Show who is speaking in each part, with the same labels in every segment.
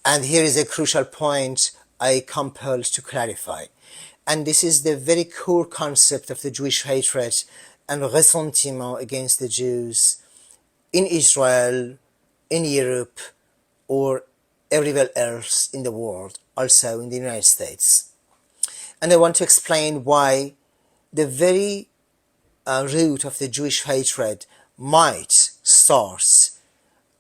Speaker 1: And here is a crucial point I compelled to clarify. And this is the very core concept of the Jewish hatred and ressentiment against the Jews in Israel, in Europe, or everywhere else in the world, also in the United States. And I want to explain why the very root of the Jewish hatred might start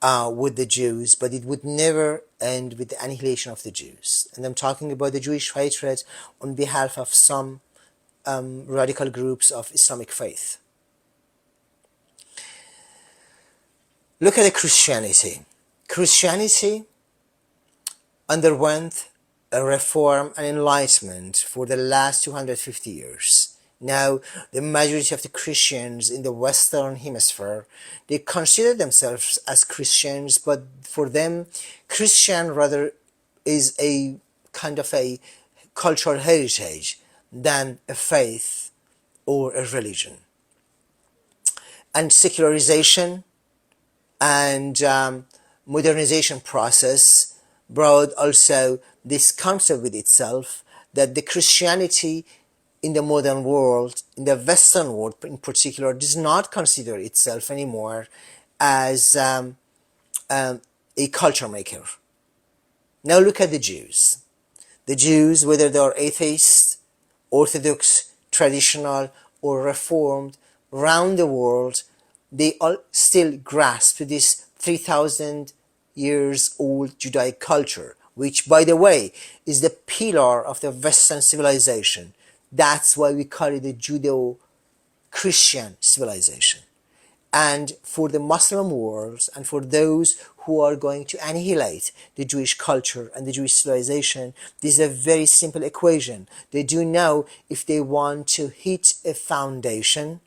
Speaker 1: with the Jews, but it would never end with the annihilation of the Jews. And I'm talking about the Jewish hatred on behalf of some radical groups of Islamic faith. Look at the Christianity. Christianity underwent a reform and enlightenment for the last 250 years. Now, the majority of the Christians in the Western Hemisphere, they consider themselves as Christians, but for them, Christian rather is a kind of a cultural heritage than a faith or a religion. And secularization and modernization process brought also this concept with itself that the Christianity in the modern world, in the Western world in particular, does not consider itself anymore as a culture maker. Now look at the Jews. The Jews, whether they are atheists, Orthodox, traditional, or Reformed, around the world, they all still grasp this 3,000 years old Judaic culture, which, by the way, is the pillar of the Western civilization. That's why we call it the Judeo-Christian civilization. And for the Muslim world and for those who are going to annihilate the Jewish culture and the Jewish civilization, this is a very simple equation. They do know if they want to hit a foundation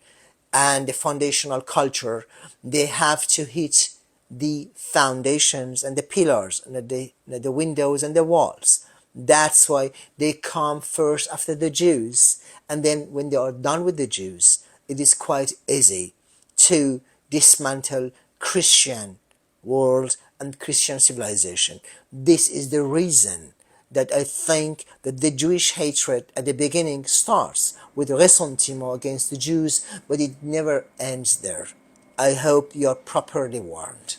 Speaker 1: and the foundational culture, they have to hit the foundations and the pillars and the windows and the walls. That's why they come first after the Jews, and then when they are done with the Jews, it is quite easy to dismantle Christian world and Christian civilization. This is the reason that I think that the Jewish hatred at the beginning starts with ressentiment against the Jews, but it never ends there. I hope you are properly warned.